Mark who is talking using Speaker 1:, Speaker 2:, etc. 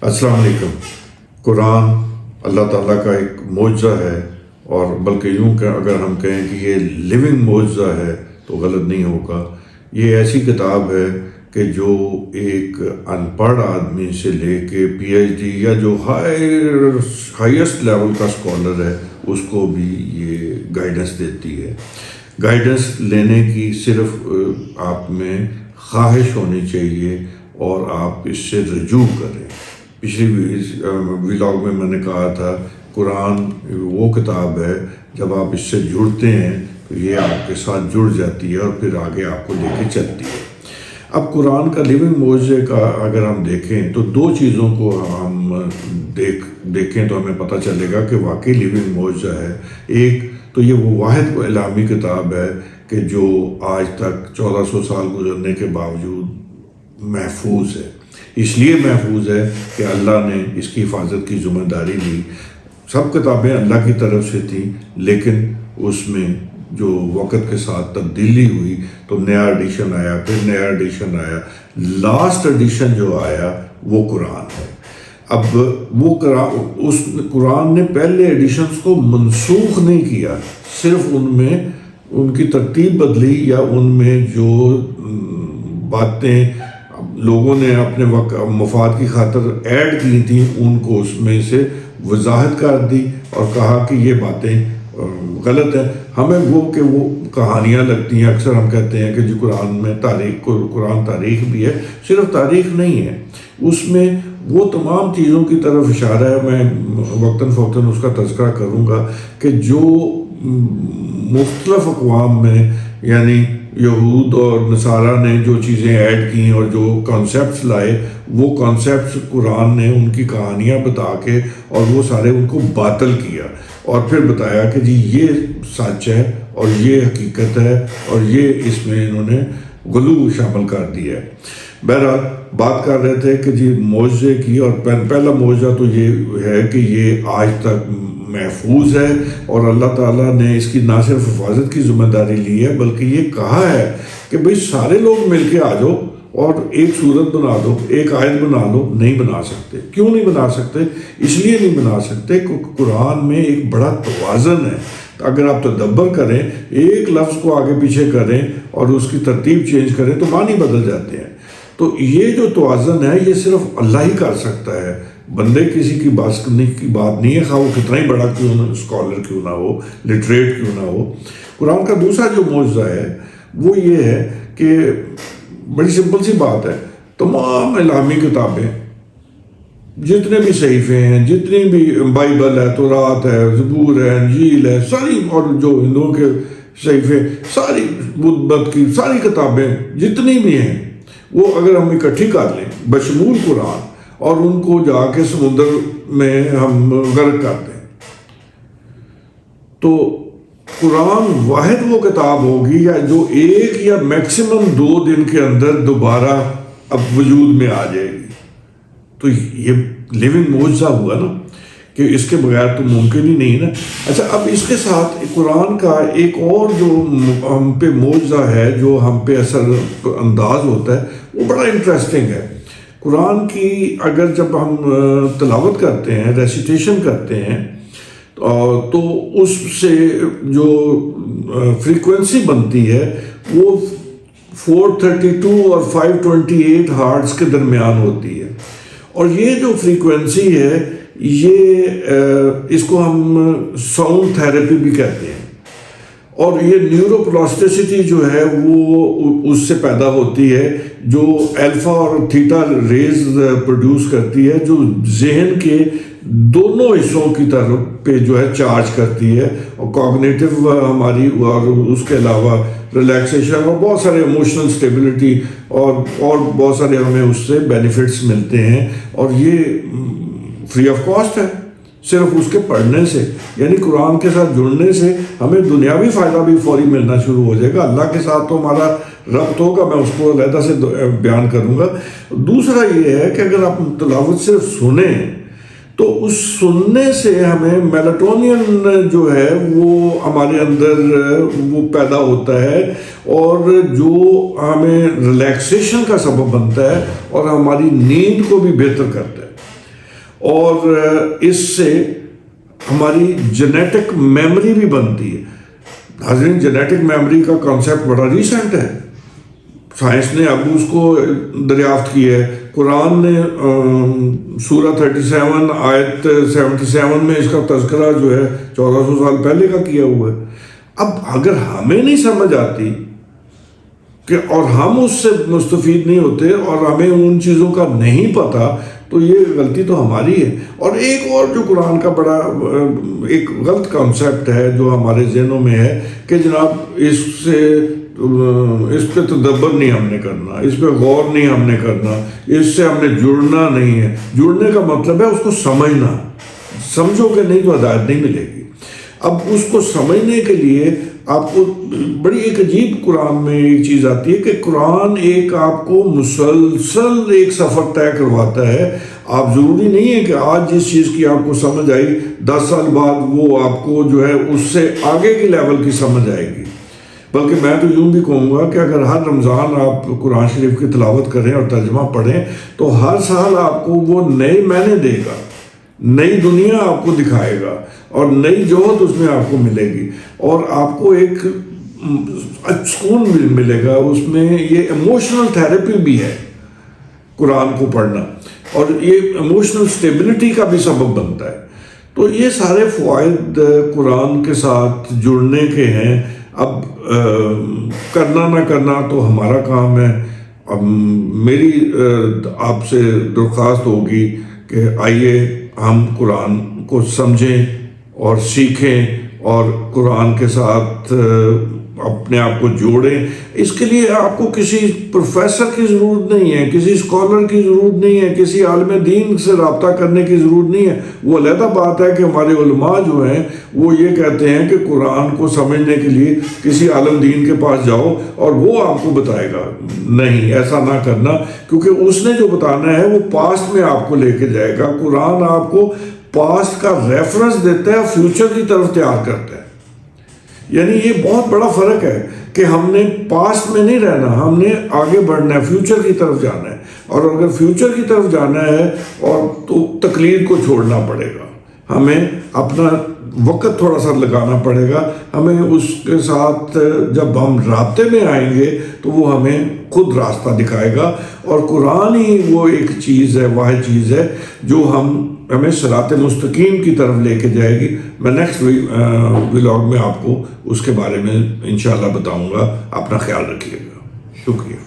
Speaker 1: السلام علیکم۔ قرآن اللہ تعالیٰ کا ایک معجزہ ہے، اور بلکہ یوں کہ اگر ہم کہیں کہ یہ لیونگ معجزہ ہے تو غلط نہیں ہوگا۔ یہ ایسی کتاب ہے کہ جو ایک ان پڑھ آدمی سے لے کے پی ایچ ڈی یا جو ہائیسٹ لیول کا اسکالر ہے اس کو بھی یہ گائیڈنس دیتی ہے۔ گائیڈنس لینے کی صرف آپ میں خواہش ہونی چاہیے اور آپ اس سے رجوع کریں۔ پچھلی ولاگ میں نے کہا تھا قرآن وہ کتاب ہے جب آپ اس سے جڑتے ہیں تو یہ آپ کے ساتھ جڑ جاتی ہے اور پھر آگے آپ کو لے کے چلتی ہے۔ اب قرآن کا لیونگ معجزے کا اگر ہم دیکھیں تو دو چیزوں کو ہم دیکھیں تو ہمیں پتہ چلے گا کہ واقعی لیونگ معجزہ ہے۔ ایک تو یہ وہ واحد الہامی کتاب ہے کہ جو آج تک 1400 سال گزرنے کے باوجود محفوظ ہے۔ اس لیے محفوظ ہے کہ اللہ نے اس کی حفاظت کی ذمہ داری لی۔ سب کتابیں اللہ کی طرف سے تھیں، لیکن اس میں جو وقت کے ساتھ تبدیلی ہوئی تو نیا ایڈیشن آیا، پھر نیا ایڈیشن آیا، لاسٹ ایڈیشن جو آیا وہ قرآن ہے۔ اب وہ قرآن نے پہلے ایڈیشنز کو منسوخ نہیں کیا، صرف ان میں ان کی ترتیب بدلی یا ان میں جو باتیں لوگوں نے اپنے مفاد کی خاطر ایڈ کی تھیں ان کو اس میں سے وضاحت کر دی اور کہا کہ یہ باتیں غلط ہیں۔ ہمیں وہ کہانیاں لگتی ہیں، اکثر ہم کہتے ہیں کہ جی قرآن میں قرآن تاریخ بھی ہے، صرف تاریخ نہیں ہے، اس میں وہ تمام چیزوں کی طرف اشارہ ہے۔ میں وقتاً فوقتاً اس کا تذکرہ کروں گا کہ جو مختلف اقوام میں یعنی یہود اور نصارہ نے جو چیزیں ایڈ کی اور جو کانسیپٹس لائے، وہ کانسیپٹس قرآن نے ان کی کہانیاں بتا کے اور وہ سارے ان کو باطل کیا اور پھر بتایا کہ جی یہ سچ ہے اور یہ حقیقت ہے اور یہ اس میں انہوں نے غلو شامل کر دیا ہے۔ بہرحال بات کر رہے تھے کہ جی معجزے کی، اور پہلا معجزہ تو یہ ہے کہ یہ آج تک محفوظ ہے اور اللہ تعالیٰ نے اس کی نہ صرف حفاظت کی ذمہ داری لی ہے بلکہ یہ کہا ہے کہ بھئی سارے لوگ مل کے آ جاؤ اور ایک صورت بنا دو، ایک آیت بنا لو۔ نہیں بنا سکتے۔ کیوں نہیں بنا سکتے؟ اس لیے نہیں بنا سکتے کہ قرآن میں ایک بڑا توازن ہے۔ اگر آپ تدبر کریں، ایک لفظ کو آگے پیچھے کریں اور اس کی ترتیب چینج کریں تو معنی بدل جاتے ہیں۔ تو یہ جو توازن ہے یہ صرف اللہ ہی کر سکتا ہے، بندے کسی کی بات کرنے کی بات نہیں ہے، خواہ وہ کتنا ہی بڑا کیوں نہ اسکالر کیوں نہ ہو، لٹریٹ کیوں نہ ہو۔ قرآن کا دوسرا جو معجزہ ہے وہ یہ ہے کہ بڑی سمپل سی بات ہے، تمام الہامی کتابیں جتنے بھی صحیفے ہیں، جتنی بھی بائبل ہے، تورات ہے، زبور ہے، انجیل ہے، ساری، اور جو ہندوؤں کے صحیفے، ساری بدھ کی ساری کتابیں جتنی بھی ہیں وہ اگر ہم اکٹھی کر لیں بشمول قرآن اور ان کو جا کے سمندر میں ہم غرق کر دیں تو قرآن واحد وہ کتاب ہوگی یا جو ایک یا میکسیمم 2 دن کے اندر دوبارہ اب وجود میں آ جائے گی۔ تو یہ لیونگ معجزہ ہوا نا کہ اس کے بغیر تو ممکن ہی نہیں نا۔ اچھا، اب اس کے ساتھ قرآن کا ایک اور جو ہم پہ معجزہ ہے، جو ہم پہ اثر انداز ہوتا ہے، وہ بڑا انٹرسٹنگ ہے۔ قرآن کی اگر جب ہم تلاوت کرتے ہیں، ریسیٹیشن کرتے ہیں تو اس سے جو فریکوینسی بنتی ہے وہ 432 اور 528 ہارٹز کے درمیان ہوتی ہے، اور یہ جو فریکوینسی ہے یہ اس کو ہم ساؤنڈ تھیراپی بھی کہتے ہیں، اور یہ نیورو پلاسٹیسٹی جو ہے وہ اس سے پیدا ہوتی ہے جو الفا اور تھیٹا ریز پروڈیوس کرتی ہے، جو ذہن کے دونوں حصوں کی طرف پہ جو ہے چارج کرتی ہے، اور کوگنیٹو ہماری، اور اس کے علاوہ ریلیکسیشن اور بہت سارے ایموشنل سٹیبلٹی اور بہت سارے ہمیں اس سے بینیفٹس ملتے ہیں، اور یہ فری آف کاسٹ ہے۔ صرف اس کے پڑھنے سے، یعنی قرآن کے ساتھ جڑنے سے ہمیں دنیاوی فائدہ بھی فوری ملنا شروع ہو جائے گا۔ اللہ کے ساتھ تو ہمارا ربط ہوگا، میں اس کو علیحدہ سے بیان کروں گا۔ دوسرا یہ ہے کہ اگر آپ تلاوت صرف سنیں تو اس سننے سے ہمیں میلاٹونین جو ہے وہ ہمارے اندر وہ پیدا ہوتا ہے، اور جو ہمیں ریلیکسیشن کا سبب بنتا ہے اور ہماری نیند کو بھی بہتر کرتا ہے۔ اور اس سے ہماری جینیٹک میموری بھی بنتی ہے. حاضرین، جینیٹک میموری کا کانسیپٹ بڑا ریسنٹ ہے، سائنس نے اب اس کو دریافت کی ہے. قرآن نے سورہ 37 آیت 77 میں اس کا تذکرہ جو ہے 1400 سال پہلے کا کیا ہوا ہے. اب اگر ہمیں نہیں سمجھ آتی کہ اور ہم اس سے مستفید نہیں ہوتے اور ہمیں ان چیزوں کا نہیں پتا، تو یہ غلطی تو ہماری ہے. اور ایک اور جو قرآن کا بڑا ایک غلط کانسیپٹ ہے جو ہمارے ذہنوں میں ہے کہ جناب اس پہ تدبر نہیں ہم نے کرنا، اس پہ غور نہیں ہم نے کرنا، اس سے ہم نے جڑنا نہیں ہے. جڑنے کا مطلب ہے اس کو سمجھنا. سمجھو گے نہیں تو ہدایت نہیں ملے گی. اب اس کو سمجھنے کے لیے آپ کو بڑی ایک عجیب قرآن میں ایک چیز آتی ہے کہ قرآن ایک آپ کو مسلسل ایک سفر طے کرواتا ہے. آپ ضروری نہیں ہے کہ آج جس چیز کی آپ کو سمجھ آئی 10 سال بعد وہ آپ کو جو ہے اس سے آگے کی لیول کی سمجھ آئے گی. بلکہ میں تو یوں بھی کہوں گا کہ اگر ہر رمضان آپ قرآن شریف کی تلاوت کریں اور ترجمہ پڑھیں تو ہر سال آپ کو وہ نئے معنی دے گا، نئی دنیا آپ کو دکھائے گا اور نئی جوہر اس میں آپ کو ملے گی اور آپ کو ایک سکون بھی ملے گا. اس میں یہ ایموشنل تھیراپی بھی ہے قرآن کو پڑھنا، اور یہ ایموشنل سٹیبلٹی کا بھی سبب بنتا ہے. تو یہ سارے فوائد قرآن کے ساتھ جڑنے کے ہیں. اب کرنا نہ کرنا تو ہمارا کام ہے. اب میری آپ سے درخواست ہوگی کہ آئیے ہم قرآن کو سمجھیں اور سیکھیں اور قرآن کے ساتھ اپنے آپ کو جوڑیں. اس کے لیے آپ کو کسی پروفیسر کی ضرورت نہیں ہے، کسی اسکالر کی ضرورت نہیں ہے، کسی عالم دین سے رابطہ کرنے کی ضرورت نہیں ہے. وہ علیحدہ بات ہے کہ ہمارے علماء جو ہیں وہ یہ کہتے ہیں کہ قرآن کو سمجھنے کے لیے کسی عالم دین کے پاس جاؤ اور وہ آپ کو بتائے گا. نہیں، ایسا نہ کرنا، کیونکہ اس نے جو بتانا ہے وہ پاسٹ میں آپ کو لے کے جائے گا. قرآن آپ کو پاسٹ کا ریفرنس دیتا ہے، فیوچر کی طرف تیار کرتا ہے. یعنی یہ بہت بڑا فرق ہے کہ ہم نے پاسٹ میں نہیں رہنا، ہم نے آگے بڑھنا ہے، فیوچر کی طرف جانا ہے. اور اگر فیوچر کی طرف جانا ہے اور تو تقلید کو چھوڑنا پڑے گا، ہمیں اپنا وقت تھوڑا سا لگانا پڑے گا. ہمیں اس کے ساتھ جب ہم رابطے میں آئیں گے تو وہ ہمیں خود راستہ دکھائے گا. اور قرآن ہی وہ ایک چیز ہے، واحد چیز ہے جو ہمیں صراط مستقیم کی طرف لے کے جائے گی. میں نیکسٹ ولاگ میں آپ کو اس کے بارے میں انشاءاللہ بتاؤں گا. اپنا خیال رکھیے گا. شکریہ.